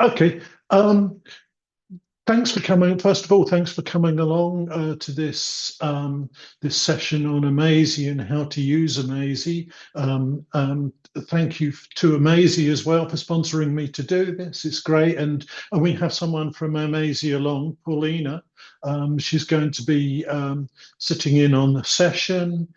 Okay. Um, Thanks for coming. First of all, thanks for coming along to this session on Amazy and how to use Amazy. Thank you to Amazy as well for sponsoring me to do this. It's great, and we have someone from Amazy along, Paulina. She's going to be sitting in on the session.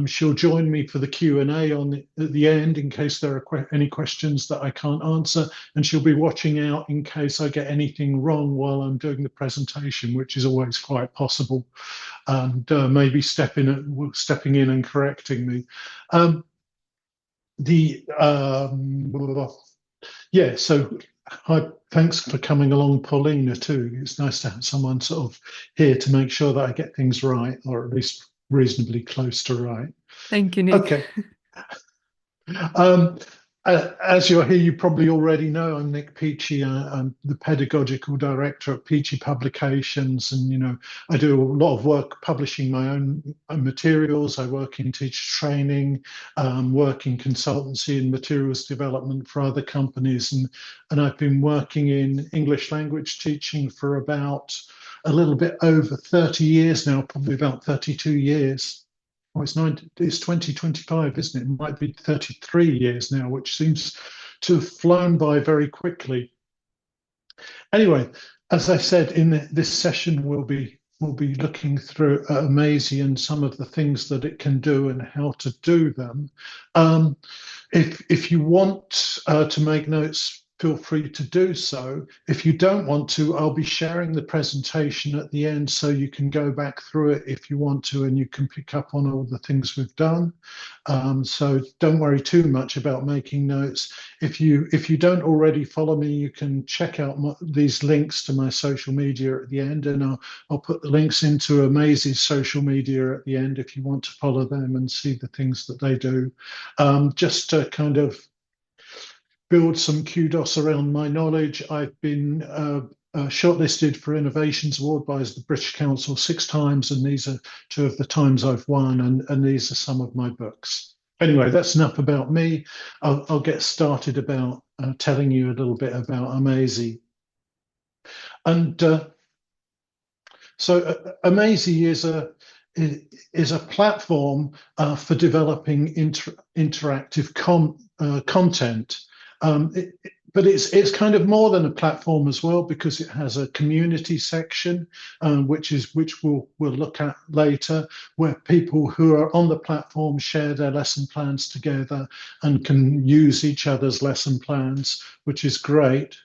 She'll join me for the Q&A at the end in case there are any questions that I can't answer, and she'll be watching out in case I get anything wrong while I'm doing the presentation, which is always quite possible, and maybe stepping in and correcting me. Um, the Yeah, so thanks for coming along, Paulina, too. It's nice to have someone sort of here to make sure that I get things right, or at least reasonably close to right. Thank you, Nick. Okay. Um, as you're here, you probably already know I'm Nik Peachey. I'm the pedagogical director at Peachey Publications, and I do a lot of work publishing my own materials. I work in teacher training, work in consultancy and materials development for other companies, and I've been working in English language teaching for about a little bit over 30 years now, probably about 32 years. Oh, it's 2025, isn't it? It might be 33 years now, which seems to have flown by very quickly. Anyway, as I said, in this session, we'll be looking through Amazy and some of the things that it can do and how to do them. If you want to make notes, feel free to do so. If you don't want to, I'll be sharing the presentation at the end so you can go back through it if you want to, and you can pick up on all the things we've done. So don't worry too much about making notes. If you don't already follow me, you can check out these links to my social media at the end, and I'll put the links into Amazy's social media at the end if you want to follow them and see the things that they do. Just to kind of build some kudos around my knowledge, I've been shortlisted for Innovations Award by the British Council 6 times, and these are 2 of the times I've won, and these are some of my books. Anyway, that's enough about me. I'll get started about telling you a little bit about Amazy. And Amazy is a platform for developing interactive content. But it's kind of more than a platform as well, because it has a community section, which we'll look at later, where people who are on the platform share their lesson plans together and can use each other's lesson plans, which is great.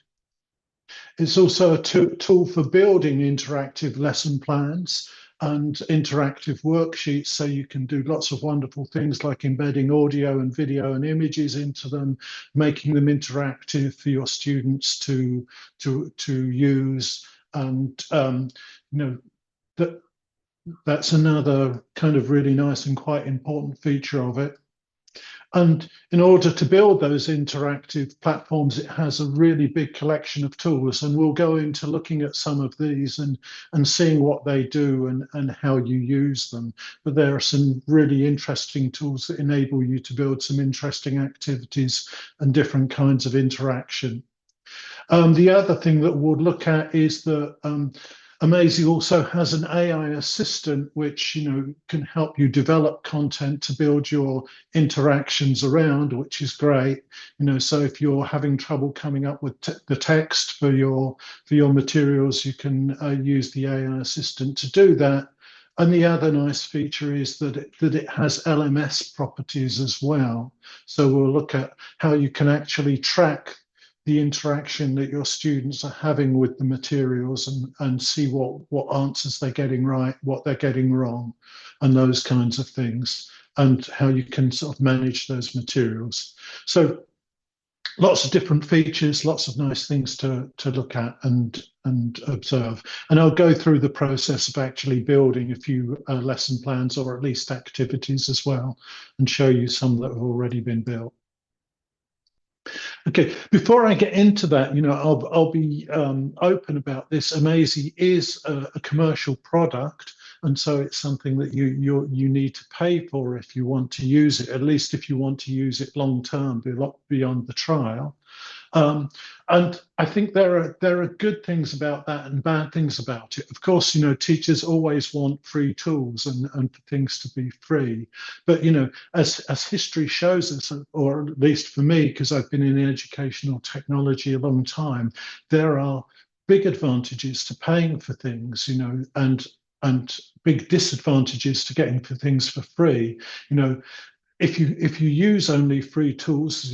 It's also a tool for building interactive lesson plans and interactive worksheets, so you can do lots of wonderful things like embedding audio and video and images into them, making them interactive for your students to use. And that's another kind of really nice and quite important feature of it. And in order to build those interactive platforms, it has a really big collection of tools. And we'll go into looking at some of these and seeing what they do and how you use them. But there are some really interesting tools that enable you to build some interesting activities and different kinds of interaction. The other thing that we'll look at is that Amazy also has an AI assistant, which can help you develop content to build your interactions around, which is great. So if you're having trouble coming up with the text for your materials, you can use the AI assistant to do that. And the other nice feature is that it has LMS properties as well. So we'll look at how you can actually track the interaction that your students are having with the materials and see what answers they're getting right, what they're getting wrong, and those kinds of things, and how you can sort of manage those materials. So lots of different features, lots of nice things to look at and observe. And I'll go through the process of actually building a few lesson plans, or at least activities as well, and show you some that have already been built. Okay, before I get into that, I'll be open about this. Amazy is a commercial product, and so it's something that you need to pay for if you want to use it. At least if you want to use it long term, beyond the trial. Um, and I think there are good things about that and bad things about it. Of course, teachers always want free tools and for things to be free. But as history shows us, or at least for me, because I've been in educational technology a long time, there are big advantages to paying for things, and big disadvantages to getting for things for free. If you use only free tools,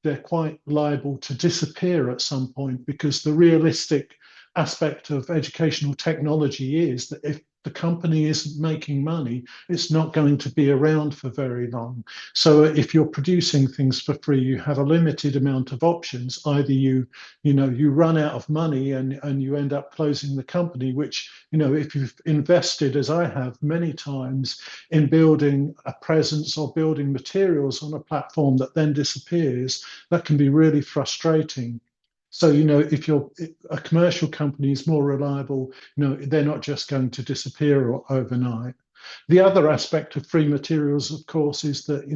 they're quite liable to disappear at some point, because the realistic aspect of educational technology is that if the company isn't making money, it's not going to be around for very long. So if you're producing things for free, you have a limited amount of options. Either you run out of money and you end up closing the company, which, if you've invested, as I have many times, in building a presence or building materials on a platform that then disappears, that can be really frustrating. So, if you're a commercial company is more reliable, they're not just going to disappear overnight. The other aspect of free materials, of course, is that,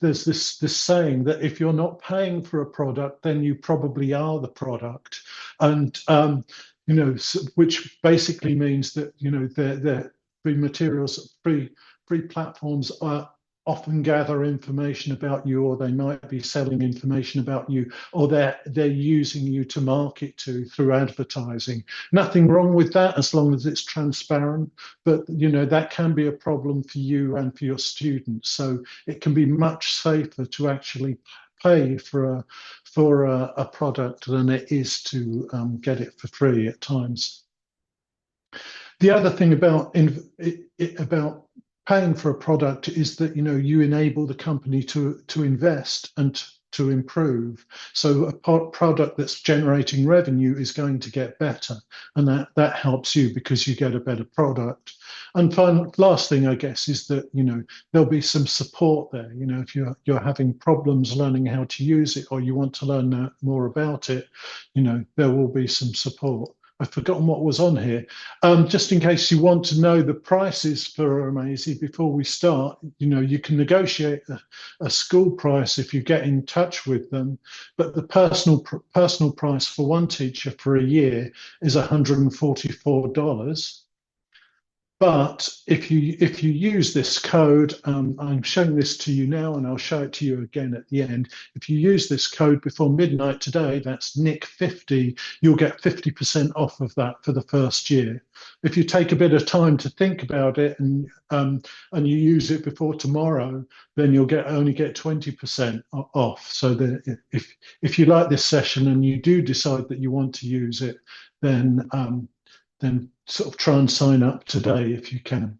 there's this saying that if you're not paying for a product, then you probably are the product. And, which basically means that, they're free materials, free platforms are often gather information about you, or they might be selling information about you, or they're using you to market to through advertising. Nothing wrong with that as long as it's transparent, but that can be a problem for you and for your students. So it can be much safer to actually pay for a product than it is to get it for free at times. The other thing about paying for a product is that you enable the company to invest and to improve. So a product that's generating revenue is going to get better, and that helps you because you get a better product. And last thing, I guess, is that there'll be some support there. If you're having problems learning how to use it, or you want to learn more about it, there will be some support. I've forgotten what was on here. Just in case you want to know the prices for Amazy before we start, you can negotiate a school price if you get in touch with them, but the personal price for one teacher for a year is $144. But if you use this code, I'm showing this to you now, and I'll show it to you again at the end. If you use this code before midnight today, that's Nik50, you'll get 50% off of that for the first year. If you take a bit of time to think about it and you use it before tomorrow, then you'll only get 20% off. So that if you like this session and you do decide that you want to use it, then sort of try and sign up today if you can.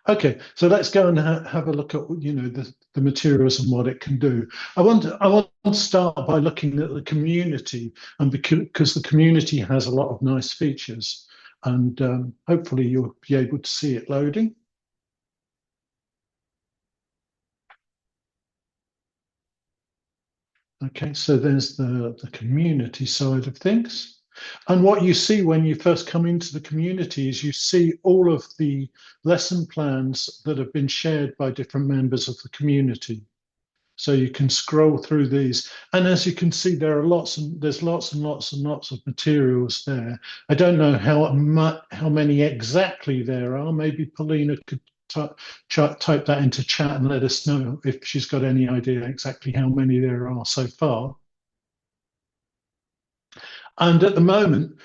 Okay, so let's go and have a look at the materials and what it can do. I want to start by looking at the community, and because the community has a lot of nice features, and hopefully you'll be able to see it loading. Okay, so there's the community side of things. And what you see when you first come into the community is you see all of the lesson plans that have been shared by different members of the community. So you can scroll through these. And as you can see, there's lots and lots of materials there. I don't know how many exactly there are. Maybe Paulina could type that into chat and let us know if she's got any idea exactly how many there are so far. And at the moment,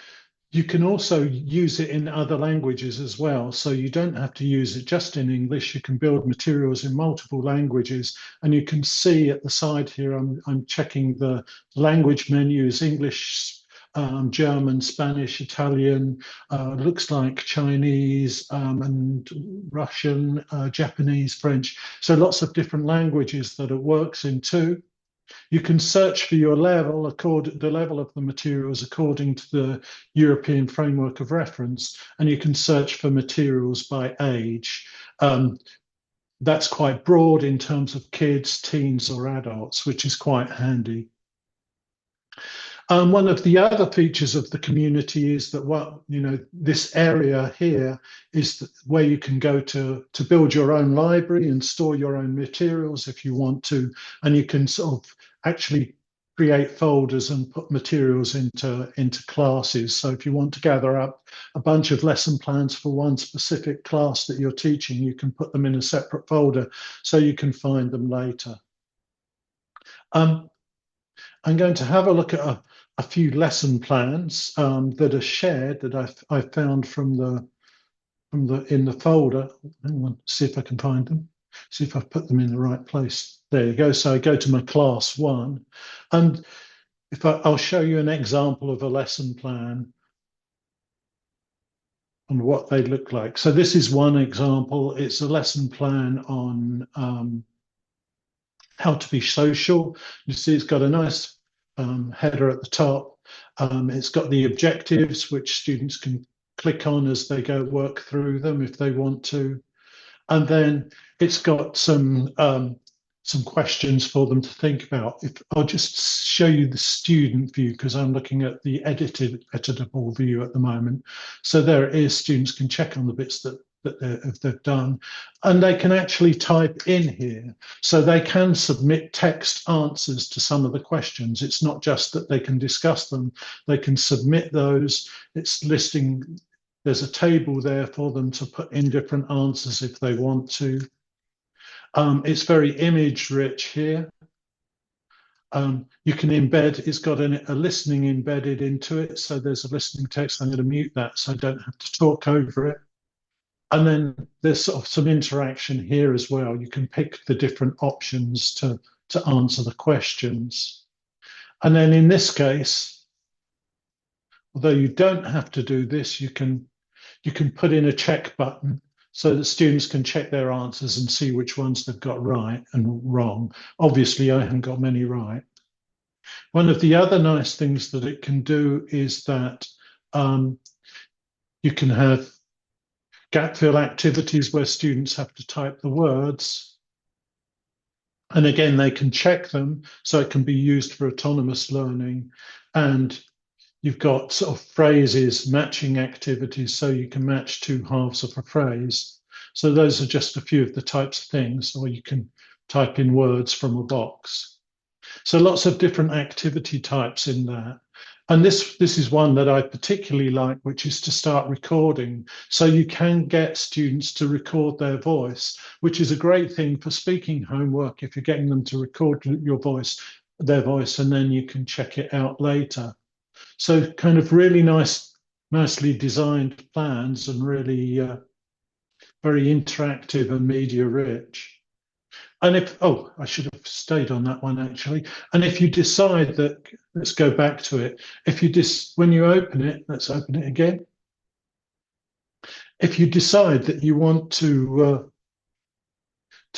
you can also use it in other languages as well. So you don't have to use it just in English. You can build materials in multiple languages. And you can see at the side here, I'm checking the language menus: English, German, Spanish, Italian, looks like Chinese, and Russian, Japanese, French. So lots of different languages that it works in too. You can search for your level, the level of the materials according to the European Framework of Reference, and you can search for materials by age. That's quite broad in terms of kids, teens, or adults, which is quite handy. One of the other features of the community is that this area here is where you can go to build your own library and store your own materials if you want to, and you can sort of actually create folders and put materials into classes. So if you want to gather up a bunch of lesson plans for one specific class that you're teaching, you can put them in a separate folder so you can find them later. I'm going to have a look at a few lesson plans that are shared that I found in the folder. Hang on, see if I can find them. See if I've put them in the right place. There you go. So I go to my class 1, and I'll show you an example of a lesson plan and what they look like. So this is one example. It's a lesson plan on how to be social. You see, it's got a nice header at the top. It's got the objectives, which students can click on as they go work through them if they want to. And then it's got some questions for them to think about. I'll just show you the student view because I'm looking at the editable view at the moment. So there it is. Students can check on the bits that they've done, and they can actually type in here. So they can submit text answers to some of the questions. It's not just that they can discuss them, they can submit those. It's listing, there's a table there for them to put in different answers if they want to. It's very image rich here. You can embed, it's got a listening embedded into it. So there's a listening text. I'm going to mute that so I don't have to talk over it. And then there's sort of some interaction here as well. You can pick the different options to answer the questions. And then in this case, although you don't have to do this, you can put in a check button so that students can check their answers and see which ones they've got right and wrong. Obviously, I haven't got many right. One of the other nice things that it can do is that you can have gap fill activities where students have to type the words. And again, they can check them, so it can be used for autonomous learning. And you've got sort of phrases, matching activities, so you can match two halves of a phrase. So those are just a few of the types of things, or you can type in words from a box. So lots of different activity types in there. And this is one that I particularly like, which is to start recording. So you can get students to record their voice, which is a great thing for speaking homework if you're getting them to record their voice, and then you can check it out later. So kind of really nicely designed plans and really very interactive and media rich. And I should have stayed on that one actually. And if you decide that, let's go back to it. When you open it, let's open it again. If you decide that you want to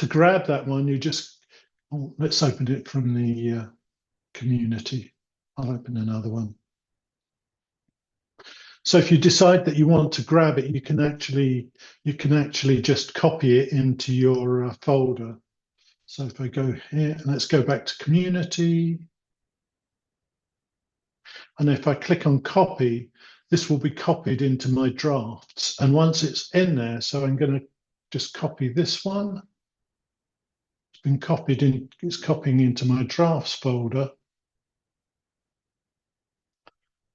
grab that one, let's open it from the community. I'll open another one. So if you decide that you want to grab it, you can actually just copy it into your folder. So if I go here, and let's go back to community. And if I click on copy, this will be copied into my drafts. And once it's in there, so I'm going to just copy this one. It's been copied in, it's copying into my drafts folder.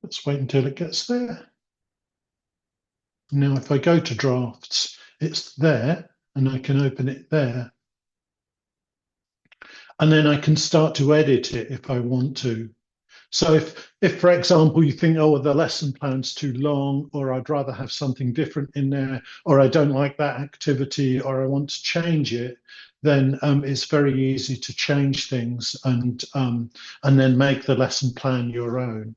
Let's wait until it gets there. Now, if I go to drafts, it's there and I can open it there. And then I can start to edit it if I want to. So if for example, you think, oh, the lesson plan's too long, or I'd rather have something different in there, or I don't like that activity, or I want to change it, then it's very easy to change things and then make the lesson plan your own,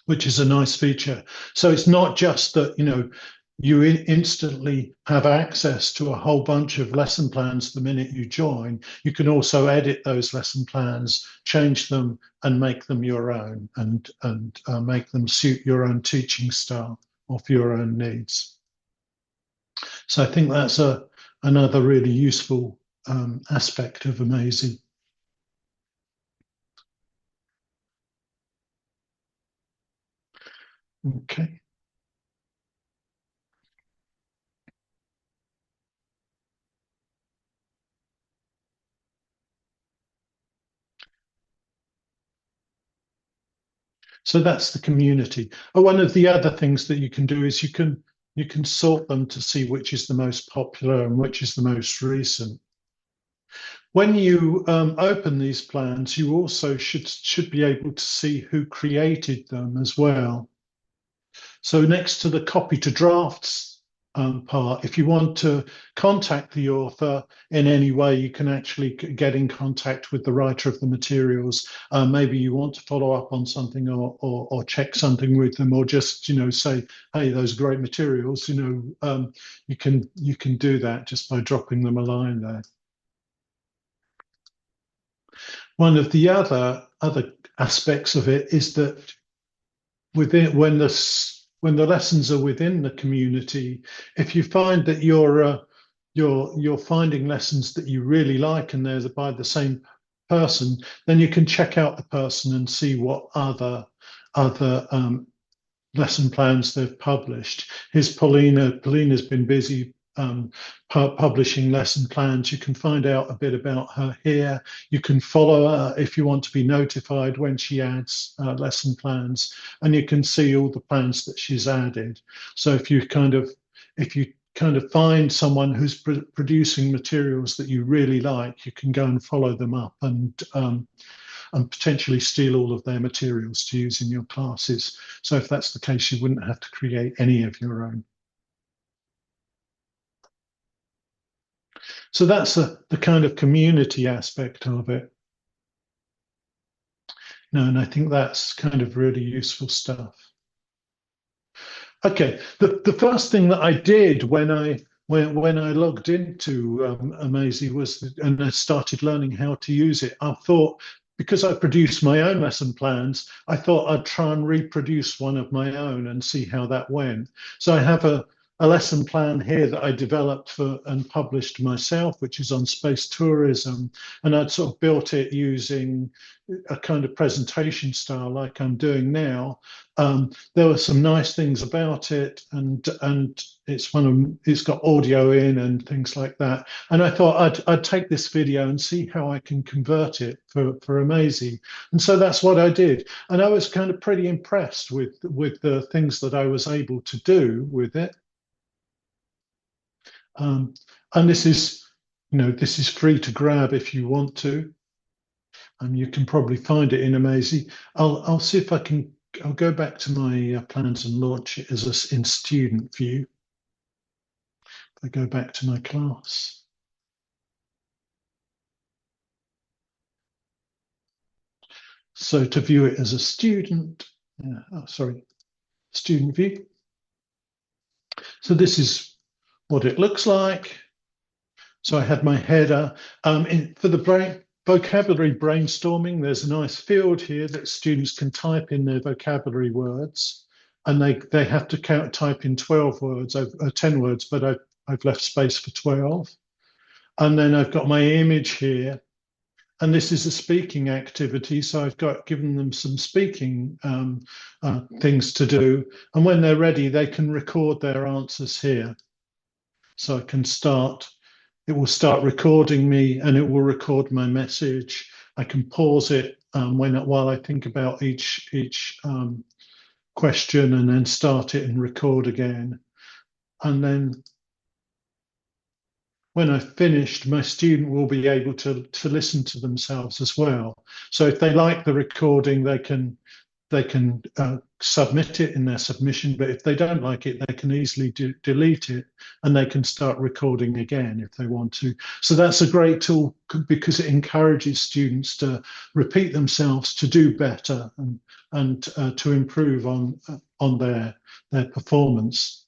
which is a nice feature. So it's not just that, you instantly have access to a whole bunch of lesson plans the minute you join. You can also edit those lesson plans, change them, and make them your own, and make them suit your own teaching style or for your own needs. So I think that's another really useful aspect of Amazing. Okay. So that's the community. Oh, one of the other things that you can do is you can sort them to see which is the most popular and which is the most recent. When you open these plans, you also should be able to see who created them as well. So next to the copy to drafts part, if you want to contact the author in any way, you can actually get in contact with the writer of the materials. Maybe you want to follow up on something or check something with them, or just say, "Hey, those are great materials." You can do that just by dropping them a line there. One of the other aspects of it is that within when the lessons are within the community, if you find that you're finding lessons that you really like and they're by the same person, then you can check out the person and see what other lesson plans they've published. Here's Paulina. Paulina's been busy publishing lesson plans. You can find out a bit about her here. You can follow her if you want to be notified when she adds lesson plans, and you can see all the plans that she's added. So if you kind of find someone who's producing materials that you really like, you can go and follow them up and potentially steal all of their materials to use in your classes. So if that's the case, you wouldn't have to create any of your own. So that's the kind of community aspect of it. No, and I think that's kind of really useful stuff. Okay, the first thing that I did when I logged into Amazy was, and I started learning how to use it. I thought, because I produced my own lesson plans, I thought I'd try and reproduce one of my own and see how that went. So I have a lesson plan here that I developed for and published myself, which is on space tourism, and I'd sort of built it using a kind of presentation style like I'm doing now. There were some nice things about it, and it's got audio in and things like that. And I thought I'd take this video and see how I can convert it for Amazy. And so that's what I did. And I was kind of pretty impressed with the things that I was able to do with it. And this is free to grab if you want to. And you can probably find it in Amazy. I'll see if I can. I'll go back to my plans and launch it as in student view. If I go back to my class. So to view it as a student, student view. So this is what it looks like. So I had my header. For the vocabulary brainstorming, there's a nice field here that students can type in their vocabulary words, and they have to type in 12 words, 10 words, but I've left space for 12. And then I've got my image here, and this is a speaking activity. So I've given them some speaking things to do, and when they're ready, they can record their answers here. So I can start. It will start recording me, and it will record my message. I can pause it while I think about each question, and then start it and record again. And then when I've finished, my student will be able to listen to themselves as well. So if they like the recording, they can submit it in their submission, but if they don't like it, they can easily delete it, and they can start recording again if they want to. So that's a great tool because it encourages students to repeat themselves, to do better, and to improve on their performance.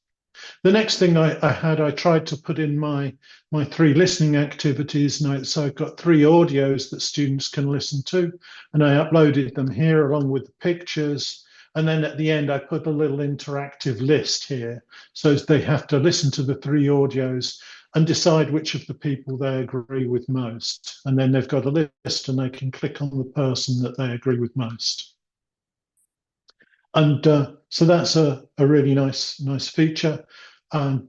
The next thing I tried to put in my 3 listening activities. Now, so I've got 3 audios that students can listen to, and I uploaded them here along with the pictures. And then at the end, I put a little interactive list here. So they have to listen to the 3 audios and decide which of the people they agree with most. And then they've got a list, and they can click on the person that they agree with most. And so that's a really nice feature. Um,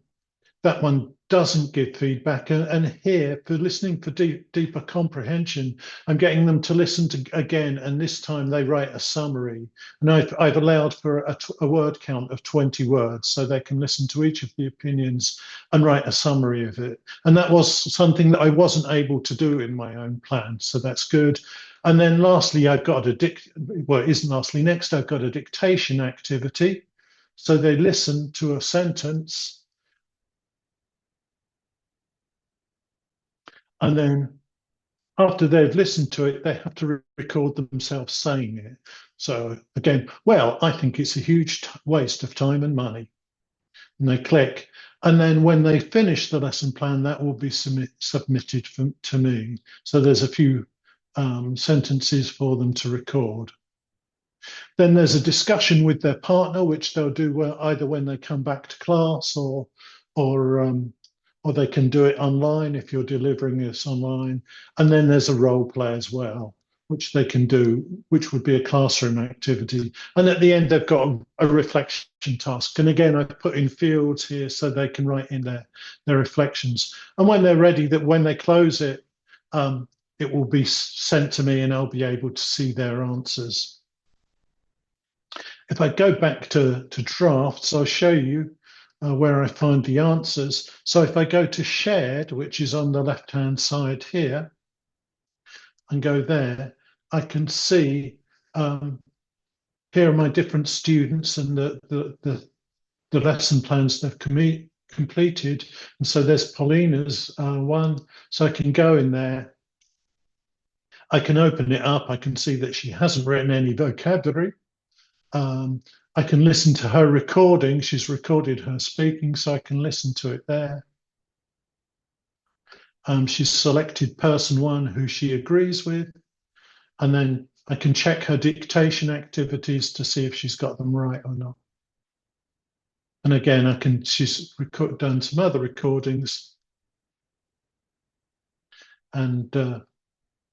that one doesn't give feedback. And here, for listening for deeper comprehension, I'm getting them to listen to again, and this time they write a summary. And I've allowed for a word count of 20 words, so they can listen to each of the opinions and write a summary of it. And that was something that I wasn't able to do in my own plan, so that's good. And then lastly, I've got well, it isn't lastly, next I've got a dictation activity. So they listen to a sentence, and then after they've listened to it, they have to record themselves saying it. So again, well, I think it's a huge waste of time and money. And they click. And then when they finish the lesson plan, that will be submitted to me. So there's a few sentences for them to record. Then there's a discussion with their partner, which they'll do either when they come back to class or um, or they can do it online if you're delivering this online. And then there's a role play as well, which they can do, which would be a classroom activity. And at the end, they've got a reflection task. And again, I've put in fields here so they can write in their reflections. And when they're ready, that when they close it, it will be sent to me and I'll be able to see their answers. If I go back to drafts, I'll show you where I find the answers. So if I go to shared, which is on the left-hand side here, and go there, I can see here are my different students and the lesson plans they've completed. And so there's Paulina's one. So I can go in there. I can open it up. I can see that she hasn't written any vocabulary. Um, I can listen to her recording. She's recorded her speaking, so I can listen to it there. She's selected person one who she agrees with, and then I can check her dictation activities to see if she's got them right or not. And again, she's done some other recordings, and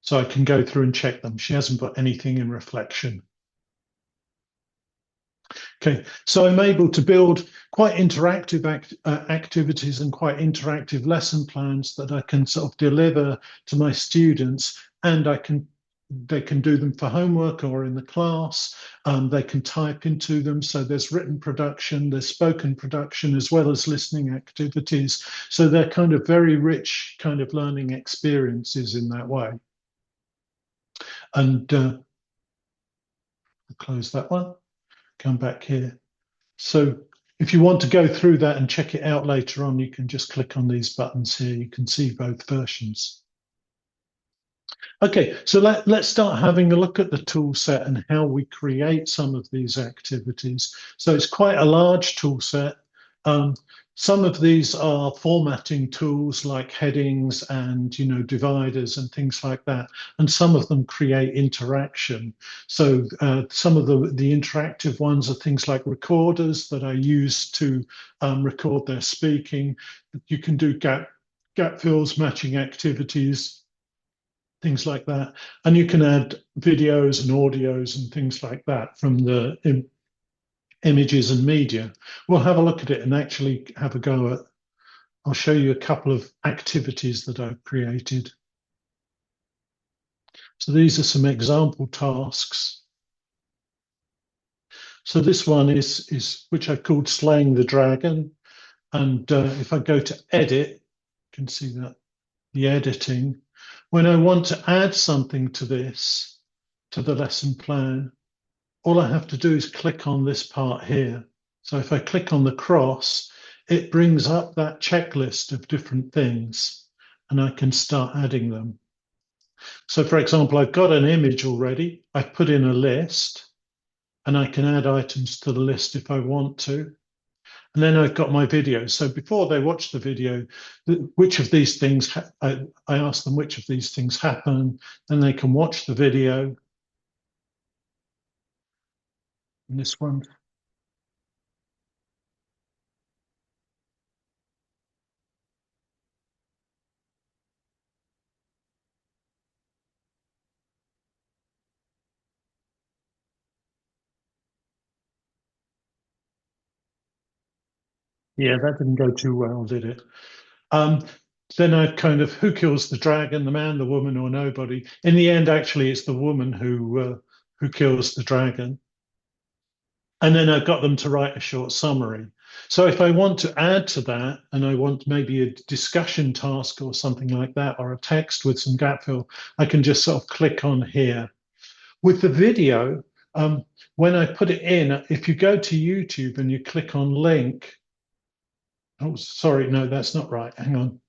so I can go through and check them. She hasn't got anything in reflection. Okay, so I'm able to build quite interactive activities and quite interactive lesson plans that I can sort of deliver to my students, and they can do them for homework or in the class. They can type into them. So there's written production, there's spoken production, as well as listening activities. So they're kind of very rich kind of learning experiences in that way. And I'll close that one, come back here. So if you want to go through that and check it out later on, you can just click on these buttons here. You can see both versions. Okay, so let's start having a look at the tool set and how we create some of these activities. So it's quite a large tool set. Some of these are formatting tools like headings and dividers and things like that, and some of them create interaction. So some of the interactive ones are things like recorders that I use to record their speaking. You can do gap fills, matching activities, things like that. And you can add videos and audios and things like that from the images and media. We'll have a look at it and actually have a go at, I'll show you a couple of activities that I've created. So these are some example tasks. So this one is which I called Slaying the Dragon. And if I go to edit, you can see that the editing. When I want to add something to this, to the lesson plan, all I have to do is click on this part here. So if I click on the cross, it brings up that checklist of different things and I can start adding them. So for example, I've got an image already. I've put in a list and I can add items to the list if I want to. And then I've got my video. So before they watch the video, which of these things, I ask them which of these things happen, then they can watch the video. And this one. Yeah, that didn't go too well, did it? Um, then I kind of, who kills the dragon, the man, the woman, or nobody? In the end, actually, it's the woman who kills the dragon. And then I got them to write a short summary. So if I want to add to that, and I want maybe a discussion task or something like that, or a text with some gap fill, I can just sort of click on here. With the video, when I put it in, if you go to YouTube and you click on link, oh, sorry, no, that's not right. Hang on.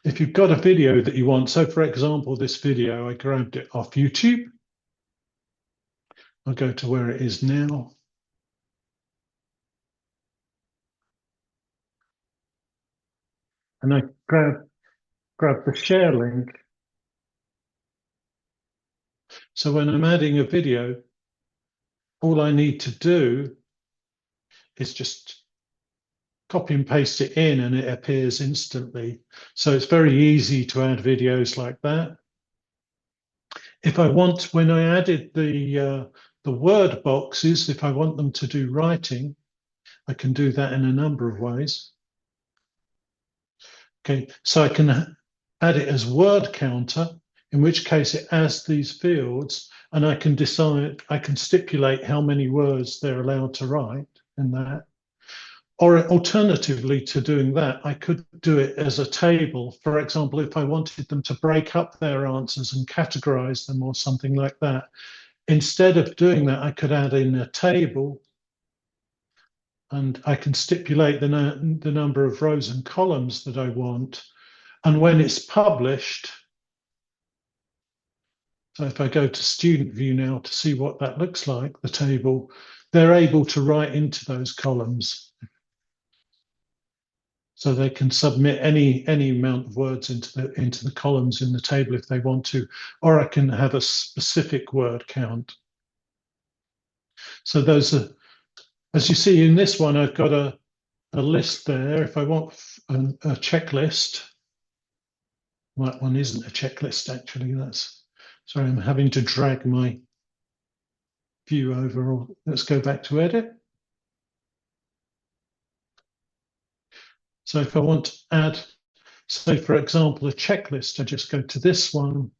If you've got a video that you want, so for example, this video, I grabbed it off YouTube. I'll go to where it is now. And I grab the share link. So when I'm adding a video, all I need to do is just copy and paste it in and it appears instantly. So it's very easy to add videos like that. If I want, when I added the word boxes, if I want them to do writing, I can do that in a number of ways. Okay, so I can add it as word counter, in which case it adds these fields, and I can decide, I can stipulate how many words they're allowed to write in that. Or alternatively to doing that, I could do it as a table. For example, if I wanted them to break up their answers and categorize them or something like that, instead of doing that, I could add in a table and I can stipulate the number of rows and columns that I want. And when it's published, so if I go to student view now to see what that looks like, the table, they're able to write into those columns. So they can submit any amount of words into the columns in the table if they want to, or I can have a specific word count. So those are, as you see in this one, I've got a list there. If I want a checklist, that one isn't a checklist actually. That's, sorry, I'm having to drag my view over. Let's go back to edit. So if I want to add, say for example, a checklist, I just go to this one.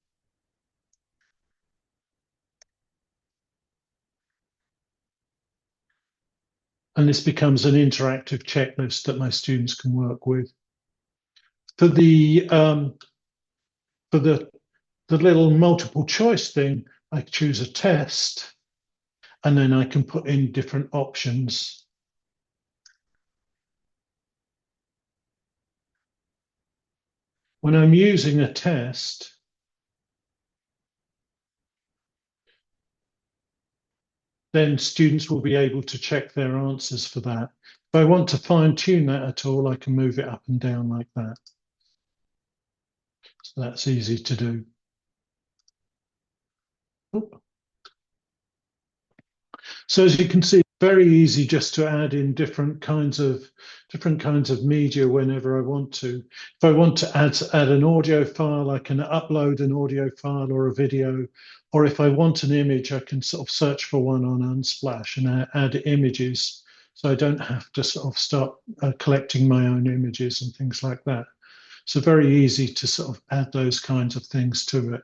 And this becomes an interactive checklist that my students can work with. For the little multiple choice thing, I choose a test, and then I can put in different options. When I'm using a test, then students will be able to check their answers for that. If I want to fine tune that at all, I can move it up and down like that. So that's easy to do. So as you can see, very easy just to add in different kinds of media whenever I want to. If I want to add an audio file, I can upload an audio file or a video. Or if I want an image, I can sort of search for one on Unsplash and add images. So I don't have to sort of start collecting my own images and things like that. So very easy to sort of add those kinds of things to it.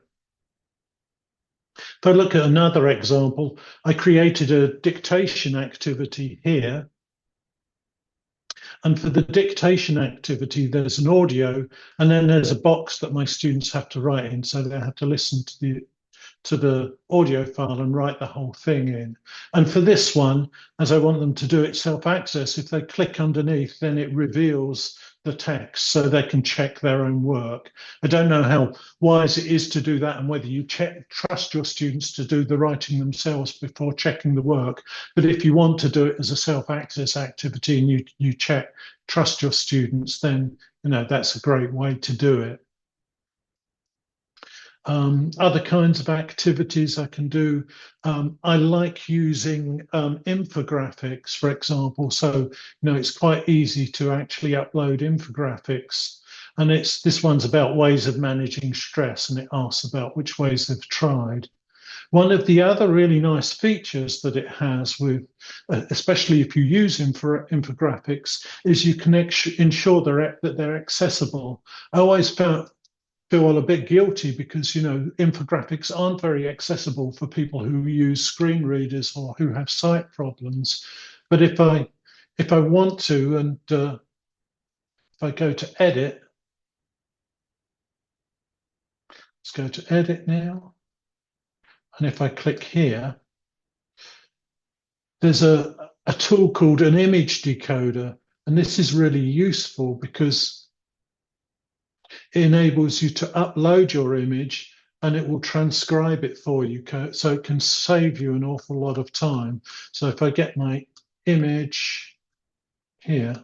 If I look at another example, I created a dictation activity here. And for the dictation activity, there's an audio, and then there's a box that my students have to write in. So they have to listen to the audio file and write the whole thing in. And for this one, as I want them to do it self-access, if they click underneath, then it reveals the text so they can check their own work. I don't know how wise it is to do that and whether you trust your students to do the writing themselves before checking the work. But if you want to do it as a self-access activity and you trust your students, then that's a great way to do it. Other kinds of activities I can do. I like using infographics, for example. So, it's quite easy to actually upload infographics. And this one's about ways of managing stress, and it asks about which ways they've tried. One of the other really nice features that it has with, especially if you use infographics, is you can ensure that they're accessible. I always feel a bit guilty because infographics aren't very accessible for people who use screen readers or who have sight problems. But if I want to, and if I go to edit, let's go to edit now. And if I click here, there's a tool called an image decoder. And this is really useful because it enables you to upload your image and it will transcribe it for you. So it can save you an awful lot of time. So if I get my image here,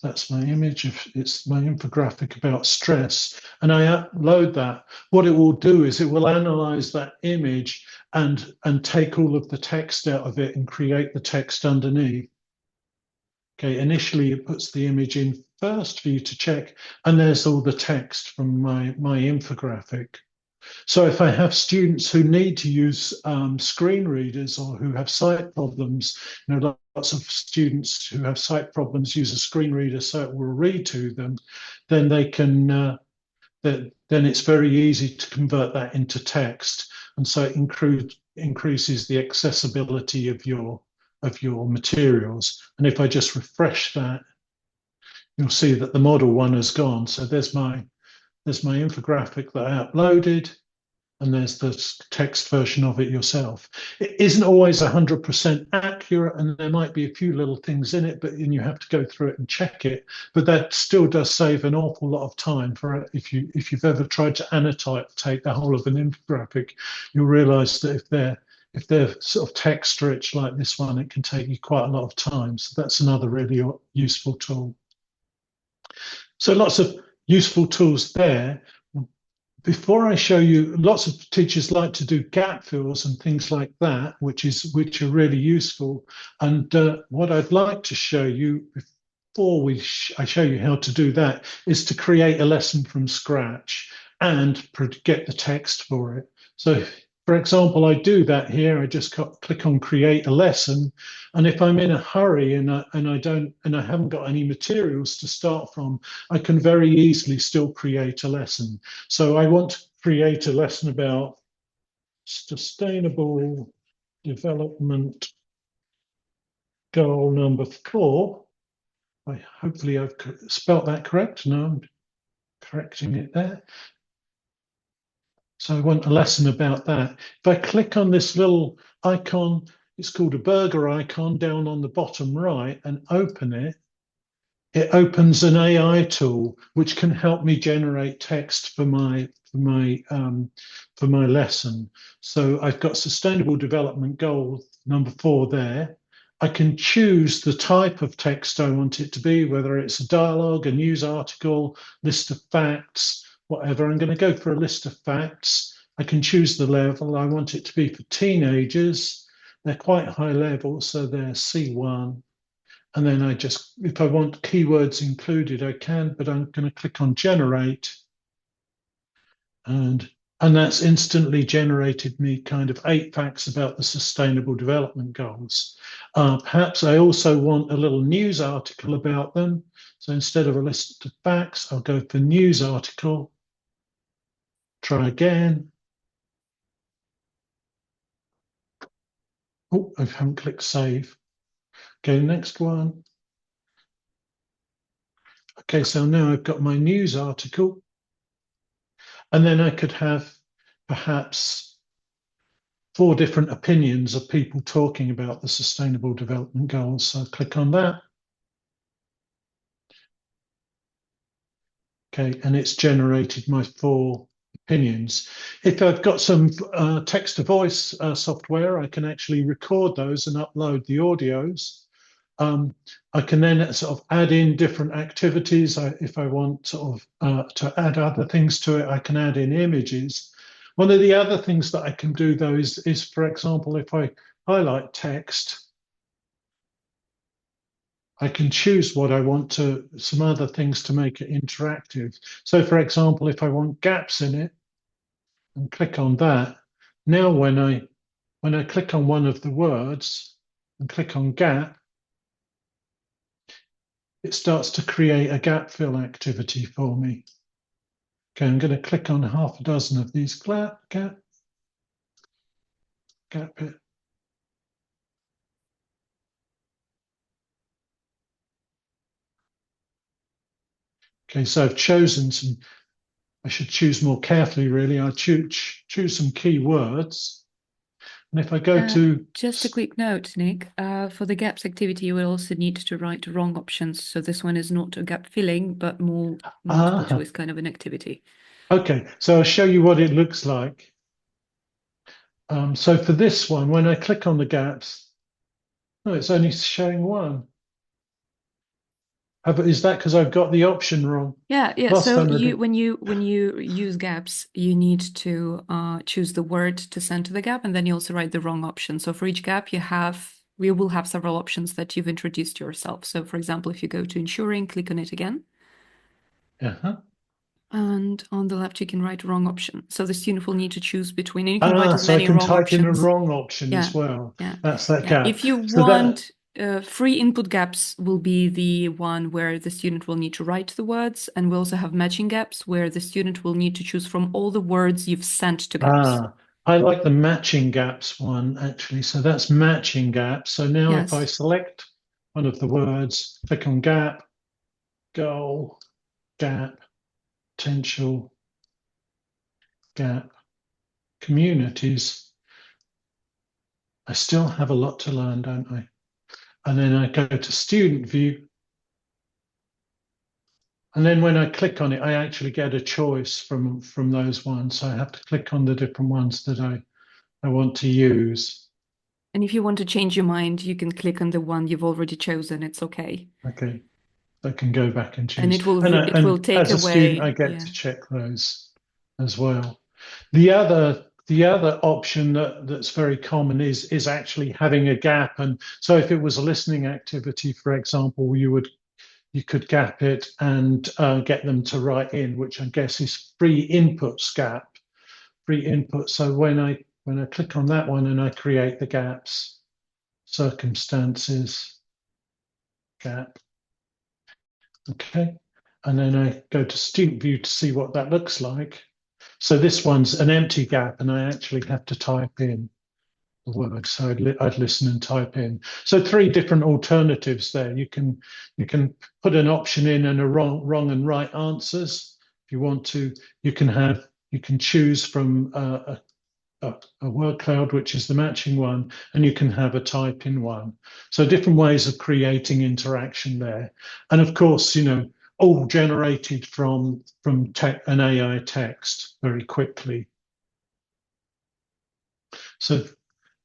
that's my image. It's my infographic about stress, and I upload that. What it will do is it will analyze that image and take all of the text out of it and create the text underneath. Okay, initially it puts the image in first for you to check, and there's all the text from my infographic. So if I have students who need to use screen readers or who have sight problems, lots of students who have sight problems use a screen reader so it will read to them, then they can, then it's very easy to convert that into text. And so it increases the accessibility of your materials. And if I just refresh that, you'll see that the model one has gone. So there's my infographic that I uploaded, and there's the text version of it yourself. It isn't always 100% accurate, and there might be a few little things in it, but then you have to go through it and check it. But that still does save an awful lot of time for if you've ever tried to annotate the whole of an infographic, you'll realise that if they're sort of text rich like this one, it can take you quite a lot of time. So that's another really useful tool. So lots of useful tools there. Before I show you, lots of teachers like to do gap fills and things like that, which are really useful. And what I'd like to show you before I show you how to do that is to create a lesson from scratch and get the text for it. So for example, I do that here. I just click on create a lesson. And if I'm in a hurry and I haven't got any materials to start from, I can very easily still create a lesson. So I want to create a lesson about sustainable development goal number 4. Hopefully I've spelt that correct. No, I'm correcting it there. So I want a lesson about that. If I click on this little icon, it's called a burger icon down on the bottom right, and open it, it opens an AI tool which can help me generate text for my lesson. So I've got sustainable development goal number 4 there. I can choose the type of text I want it to be, whether it's a dialogue, a news article, list of facts, whatever. I'm going to go for a list of facts. I can choose the level. I want it to be for teenagers. They're quite high level, so they're C1. And then if I want keywords included, I can, but I'm going to click on generate. And that's instantly generated me kind of 8 facts about the Sustainable Development Goals. Perhaps I also want a little news article about them. So instead of a list of facts, I'll go for news article. Try again. Oh, I haven't clicked save. Okay, next one. Okay, so now I've got my news article. And then I could have perhaps 4 different opinions of people talking about the Sustainable Development Goals. So I'll click on that. Okay, and it's generated my 4 opinions. If I've got some text-to-voice software, I can actually record those and upload the audios. I can then sort of add in different activities. If I want sort of to add other things to it, I can add in images. One of the other things that I can do though is for example, if I highlight text, I can choose what I want some other things to make it interactive. So for example, if I want gaps in it, and click on that. Now when I click on one of the words and click on gap, it starts to create a gap fill activity for me. Okay, I'm going to click on half a dozen of these gap it. Okay, so I've chosen some, I should choose more carefully really. I choose some keywords. And if I go to... Just a quick note, Nick, for the gaps activity, you will also need to write the wrong options. So this one is not a gap filling, but more multiple choice kind of an activity. Okay, so I'll show you what it looks like. So for this one, when I click on the gaps, no, it's only showing one. Is that because I've got the option wrong? Yeah. Last So time I did. when you use gaps, you need to choose the word to send to the gap, and then you also write the wrong option. So for each gap, we will have several options that you've introduced yourself. So for example, if you go to ensuring, click on it again. Uh-huh. And on the left, you can write wrong option. So the student will need to choose between, and you can write as So I many can wrong type in a options. wrong option Yeah, as well. yeah, That's that yeah. gap. If you So that, want free input gaps will be the one where the student will need to write the words, and we also have matching gaps where the student will need to choose from all the words you've sent to gaps. I like the matching gaps one actually. So that's matching gaps. So now if I Yes. select one of the words, click on gap, goal, gap, potential, gap, communities, I still have a lot to learn, don't I? And then I go to student view. And then when I click on it, I actually get a choice from those ones. So I have to click on the different ones that I want to use. And if you want to change your mind, you can click on the one you've already chosen. It's okay. Okay, I can go back and And choose. it will And, it will take as a student, I away, get yeah. to check those as well. The other option that's very common is actually having a gap. And so if it was a listening activity, for example, you could gap it and get them to write in, which I guess is free inputs gap, free input. So when I click on that one and I create the gaps, circumstances, gap, okay. And then I go to student view to see what that looks like. So this one's an empty gap and I actually have to type in the word. So I'd listen and type in. So three different alternatives there. You can put an option in and a wrong and right answers. If you want to, you can choose from a word cloud, which is the matching one, and you can have a type in one. So different ways of creating interaction there. And of course, all generated from an AI text very quickly. So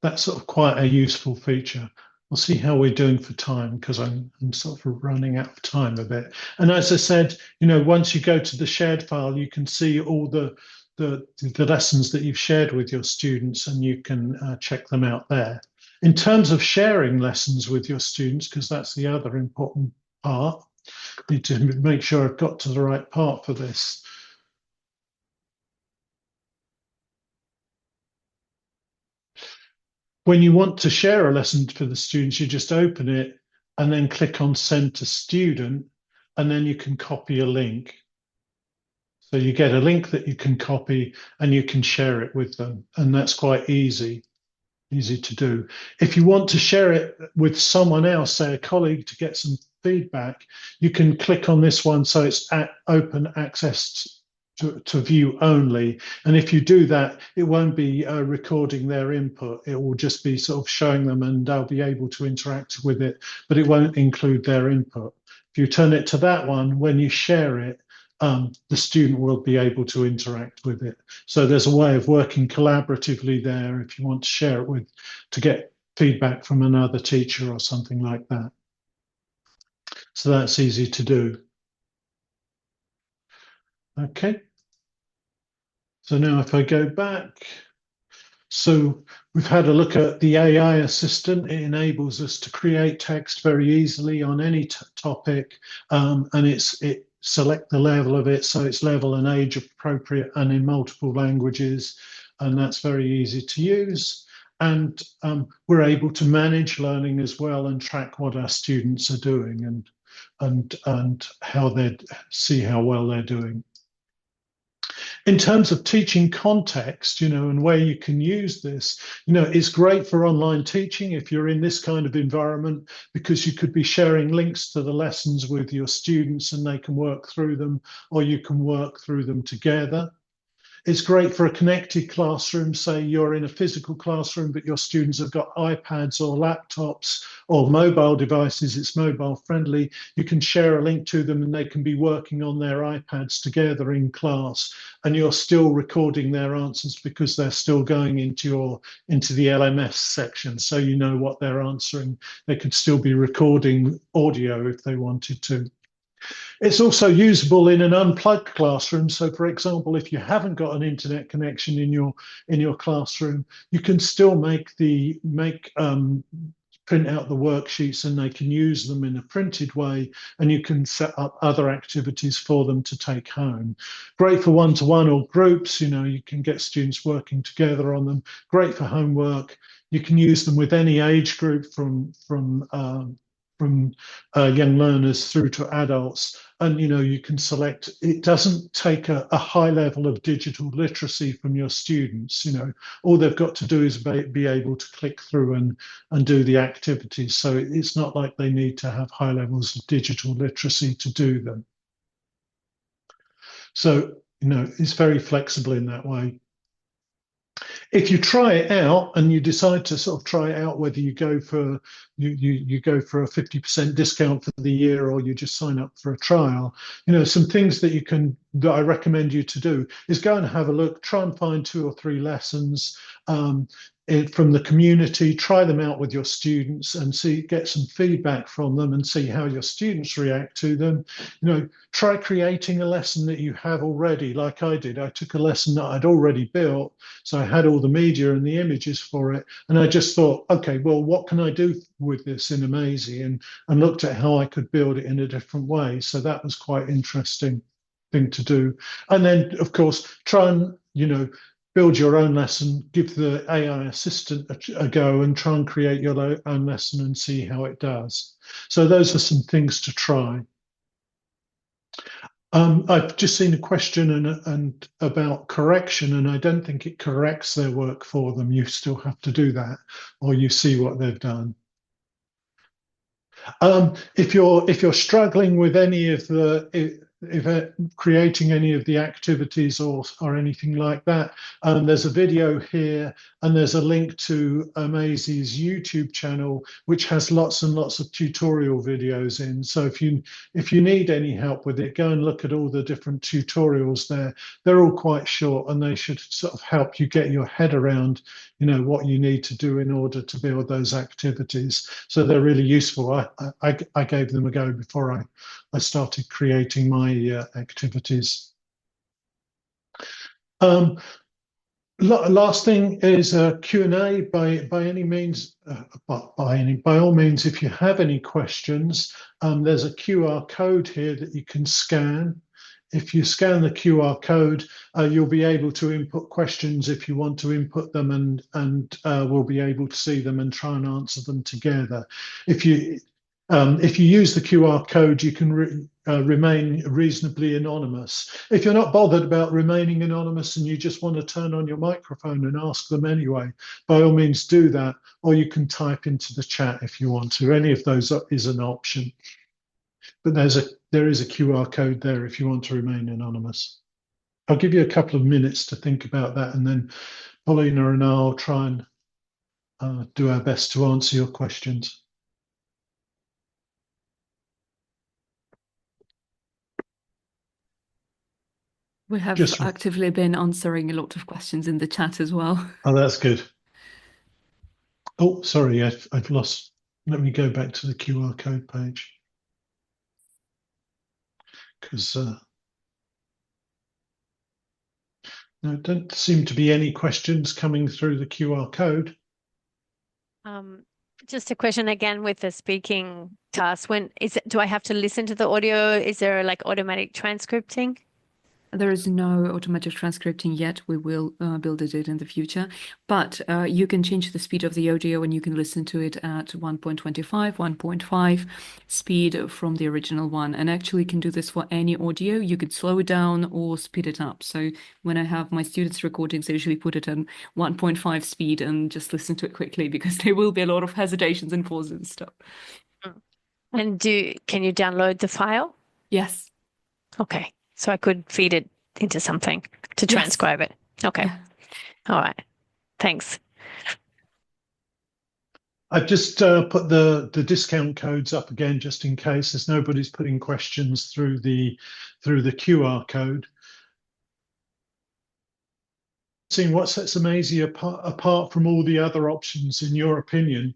that's sort of quite a useful feature. We'll see how we're doing for time because I'm sort of running out of time a bit. And as I said, once you go to the shared file, you can see all the lessons that you've shared with your students, and you can check them out there. In terms of sharing lessons with your students, because that's the other important part, I need to make sure I've got to the right part for this. When you want to share a lesson for the students, you just open it and then click on send to student, and then you can copy a link. So you get a link that you can copy and you can share it with them. And that's quite easy to do. If you want to share it with someone else, say a colleague, to get some feedback, you can click on this one so it's at open access to view only. And if you do that, it won't be recording their input. It will just be sort of showing them and they'll be able to interact with it, but it won't include their input. If you turn it to that one, when you share it, the student will be able to interact with it. So there's a way of working collaboratively there if you want to share it to get feedback from another teacher or something like that. So that's easy to do. Okay. So now if I go back, so we've had a look at the AI assistant. It enables us to create text very easily on any topic, and select the level of it so it's level and age appropriate and in multiple languages, and that's very easy to use. And we're able to manage learning as well and track what our students are doing and how they see how well they're doing. In terms of teaching context, and where you can use this, it's great for online teaching if you're in this kind of environment, because you could be sharing links to the lessons with your students and they can work through them, or you can work through them together. It's great for a connected classroom. Say you're in a physical classroom, but your students have got iPads or laptops or mobile devices. It's mobile friendly. You can share a link to them and they can be working on their iPads together in class. And you're still recording their answers because they're still going into the LMS section. So you know what they're answering. They could still be recording audio if they wanted to. It's also usable in an unplugged classroom. So, for example, if you haven't got an internet connection in your classroom, you can still print out the worksheets and they can use them in a printed way, and you can set up other activities for them to take home. Great for one-to-one or groups. You can get students working together on them. Great for homework. You can use them with any age group from young learners through to adults. And you can select, it doesn't take a high level of digital literacy from your students. All they've got to do is be able to click through and do the activities. So it's not like they need to have high levels of digital literacy to do them. So it's very flexible in that way. If you try it out and you decide to sort of try it out, whether you go for you go for a 50% discount for the year or you just sign up for a trial, some things that I recommend you to do is go and have a look, try and find 2 or 3 lessons from the community, try them out with your students and get some feedback from them and see how your students react to them. Try creating a lesson that you have already, like I did. I took a lesson that I'd already built, so I had all the media and the images for it, and I just thought, okay, well, what can I do with this in Amazy, and looked at how I could build it in a different way. So that was quite interesting thing to do. And then, of course, try and build your own lesson, give the AI assistant a go and try and create your own lesson and see how it does. So those are some things to try. I've just seen a question and about correction, and I don't think it corrects their work for them. You still have to do that, or you see what they've done. If you're struggling with any of if creating any of the activities or anything like that, there's a video here and there's a link to Amazy's YouTube channel, which has lots and lots of tutorial videos in. So if you need any help with it, go and look at all the different tutorials there. They're all quite short and they should sort of help you get your head around what you need to do in order to build those activities. So they're really useful. I gave them a go before I started creating my activities. Last thing is a Q&A by any means, by all means, if you have any questions, there's a QR code here that you can scan. If you scan the QR code, you'll be able to input questions if you want to input them, and we'll be able to see them and try and answer them together. If you use the QR code, you can remain reasonably anonymous. If you're not bothered about remaining anonymous and you just want to turn on your microphone and ask them anyway, by all means do that, or you can type into the chat if you want to. Any of those is an option. But there is a QR code there if you want to remain anonymous. I'll give you a couple of minutes to think about that, and then Paulina and I'll try and do our best to answer your questions. We have actively been answering a lot of questions in the chat as well. Oh, that's good. Oh, sorry, I've lost. Let me go back to the QR code page. Because there don't seem to be any questions coming through the QR code. Just a question again with the speaking task. Do I have to listen to the audio? Is there like automatic transcripting? There is no automatic transcripting yet. We will build it in the future, but you can change the speed of the audio and you can listen to it at 1.25, 1.5 speed from the original one. And actually can do this for any audio. You could slow it down or speed it up. So when I have my students' recordings, I usually put it on 1.5 speed and just listen to it quickly because there will be a lot of hesitations and pauses and stuff. Mm. And can you download the file? Yes. Okay. So I could feed it into something to Yes. transcribe it. Okay. Yeah. All right. Thanks. I've just put the discount codes up again, just in case there's nobody's putting questions through the QR code. Seeing what sets Amazi apart from all the other options, in your opinion?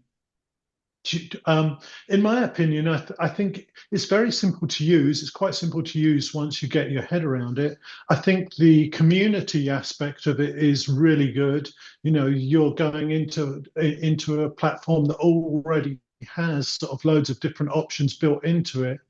In my opinion, I think it's very simple to use. It's quite simple to use once you get your head around it. I think the community aspect of it is really good. You know, you're going into a platform that already has sort of loads of different options built into it.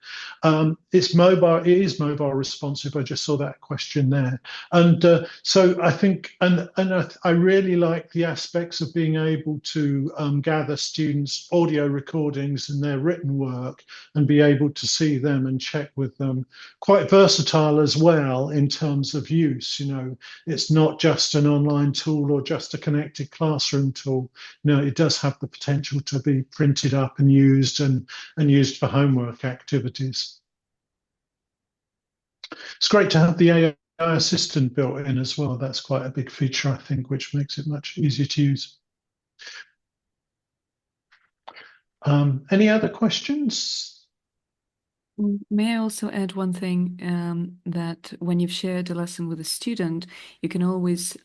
It's mobile. It is mobile responsive. I just saw that question there, and so I think, I really like the aspects of being able to gather students' audio recordings and their written work and be able to see them and check with them. Quite versatile as well in terms of use. You know, it's not just an online tool or just a connected classroom tool. You know, it does have the potential to be printed up and used for homework activities. It's great to have the AI assistant built in as well. That's quite a big feature, I think, which makes it much easier to use. Any other questions? May I also add one thing, that when you've shared a lesson with a student, you can always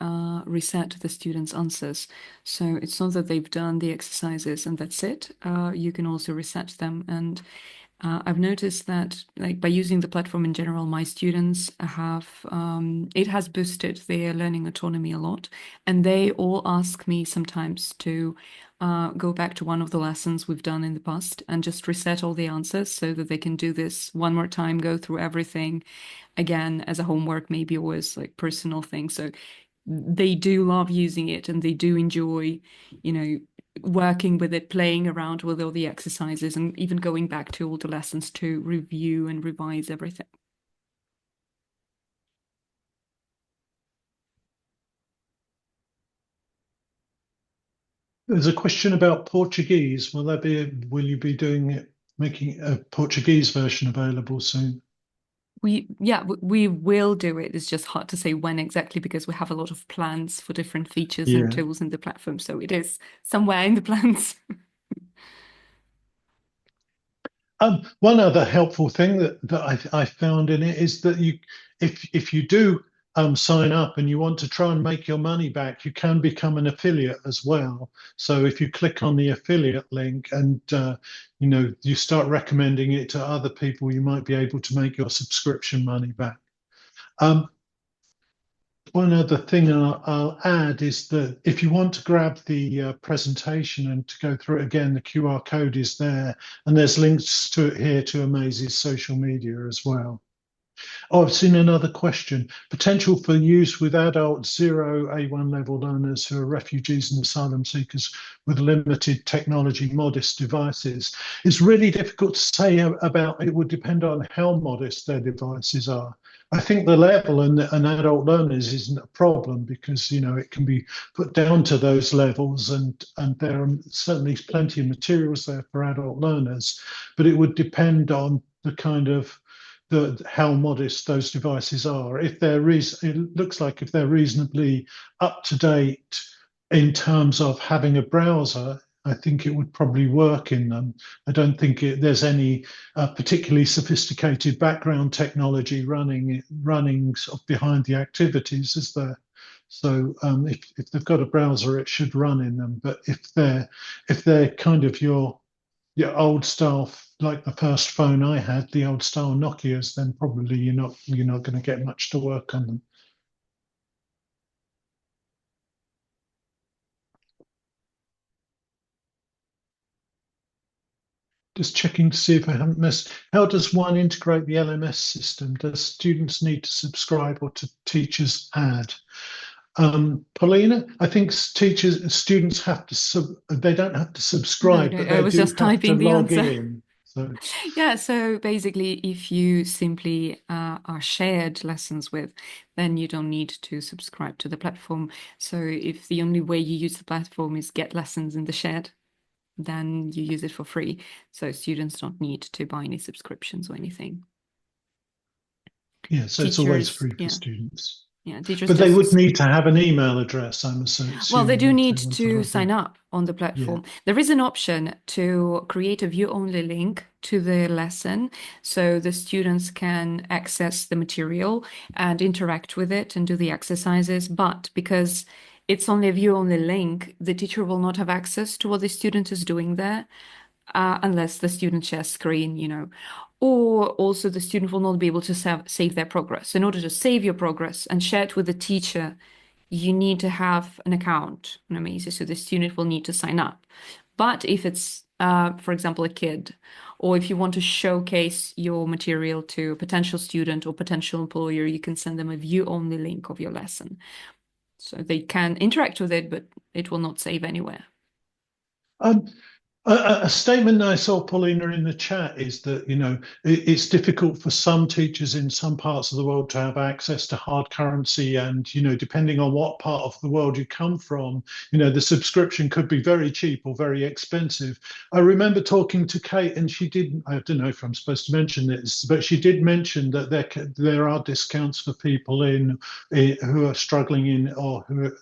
reset the student's answers. So it's not that they've done the exercises and that's it. You can also reset them. And I've noticed that, like, by using the platform in general, my students have it has boosted their learning autonomy a lot, and they all ask me sometimes to go back to one of the lessons we've done in the past and just reset all the answers so that they can do this one more time, go through everything again as a homework, maybe, or as like personal thing. So they do love using it and they do enjoy, you know, working with it, playing around with all the exercises, and even going back to all the lessons to review and revise everything. There's a question about Portuguese. Will you be making a Portuguese version available soon? We will do it. It's just hard to say when exactly because we have a lot of plans for different features and Yeah. tools in the platform. So it is somewhere in the plans. One other helpful thing that I found in it is that if you do sign up and you want to try and make your money back, you can become an affiliate as well. So if you click on the affiliate link and you know, you start recommending it to other people, you might be able to make your subscription money back. Um, One other thing I'll add is that if you want to grab the presentation and to go through it again, the QR code is there, and there's links to it here to Amaze's social media as well. Oh, I've seen another question. Potential for use with adult zero A1 level learners who are refugees and asylum seekers with limited technology, modest devices. It's really difficult to say about, it would depend on how modest their devices are. I think the level and adult learners isn't a problem because, you know, it can be put down to those levels, and there are certainly plenty of materials there for adult learners, but it would depend on the kind of how modest those devices are. If it looks like if they're reasonably up to date in terms of having a browser, I think it would probably work in them. I don't think there's any particularly sophisticated background technology running sort of behind the activities, is there? So if they've got a browser, it should run in them. But if they're kind of your old style, like the first phone I had, the old style Nokias, then probably you're not going to get much to work on them. Just checking to see if I haven't missed. How does one integrate the LMS system? Does students need to subscribe or to teachers add? Paulina, I think students have to, they don't have to subscribe, No, but I they was do just have to typing the log answer. in. So, Yeah, so basically, if you simply are shared lessons with, then you don't need to subscribe to the platform. So if the only way you use the platform is get lessons in the shared, then you use it for free. So students don't need to buy any subscriptions or anything. yeah, so it's always Teachers, free for yeah, students. yeah, teachers But they would just need to have an email address, I'm well, they assuming, do if need they want to to log in. sign up on the platform. There is an option to create a view-only link to the lesson so the students can access the material and interact with it and do the exercises. But because it's only a view-only link, the teacher will not have access to what the student is doing there. Unless the student shares screen, or also the student will not be able to save their progress. In order to save your progress and share it with the teacher, you need to have an account on Amaze, so the student will need to sign up. But if it's, for example, a kid, or if you want to showcase your material to a potential student or potential employer, you can send them a view-only link of your lesson. So they can interact with it, but it will not save anywhere. Um, a statement I saw, Paulina, in the chat is that, it's difficult for some teachers in some parts of the world to have access to hard currency. And, depending on what part of the world you come from, the subscription could be very cheap or very expensive. I remember talking to Kate, and she did, I don't know if I'm supposed to mention this, but she did mention that there are discounts for people who are struggling in or who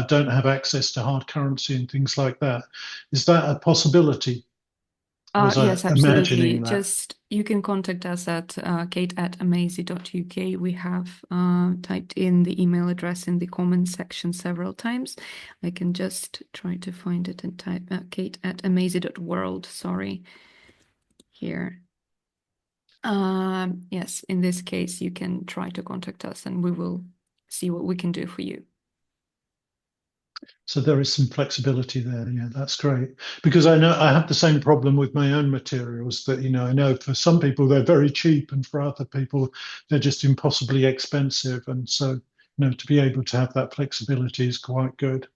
don't have access to hard currency and things like that. Is that a possibility? Was I Yes, absolutely. imagining that? Just you can contact us at kate@amazy.uk. We have typed in the email address in the comments section several times. I can just try to find it and type kate@amazy.world. Sorry, here. Yes, in this case, you can try to contact us and we will see what we can do for you. So there is some flexibility there. Yeah, that's great. Because I know I have the same problem with my own materials that, I know for some people they're very cheap and for other people they're just impossibly expensive. And so, to be able to have that flexibility is quite good.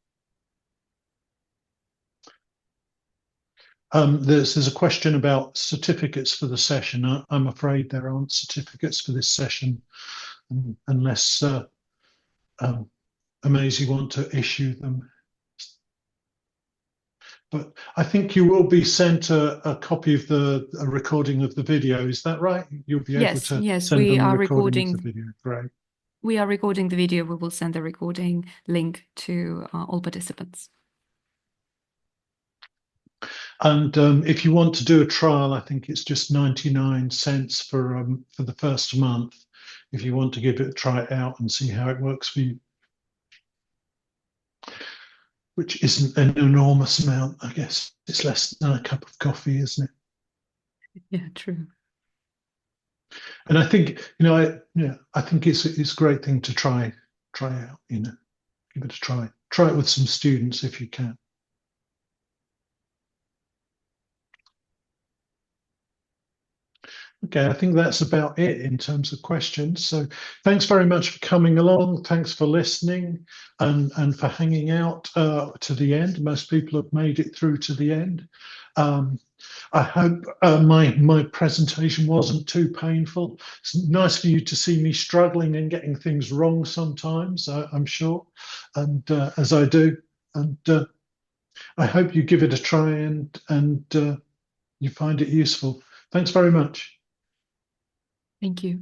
There's a question about certificates for the session. I'm afraid there aren't certificates for this session unless Amazy want to issue them. But I think you will be sent a copy of a recording of the video. Is that right? You'll be able to Yes, send we them a are recording of the recording. video. Great. We are recording the video. We will send the recording link to all participants. And if you want to do a trial, I think it's just 99 cents for the first month. If you want to try it out and see how it works for you, which isn't an enormous amount, I guess. It's less than a cup of coffee, isn't it? Yeah, true. And I think, I think it's a great thing to try out, give it a try. Try it with some students if you can. Okay, I think that's about it in terms of questions. So thanks very much for coming along. Thanks for listening and for hanging out to the end. Most people have made it through to the end. I hope my presentation wasn't too painful. It's nice for you to see me struggling and getting things wrong sometimes, I'm sure, and as I do. And I hope you give it a try and you find it useful. Thanks very much. Thank you.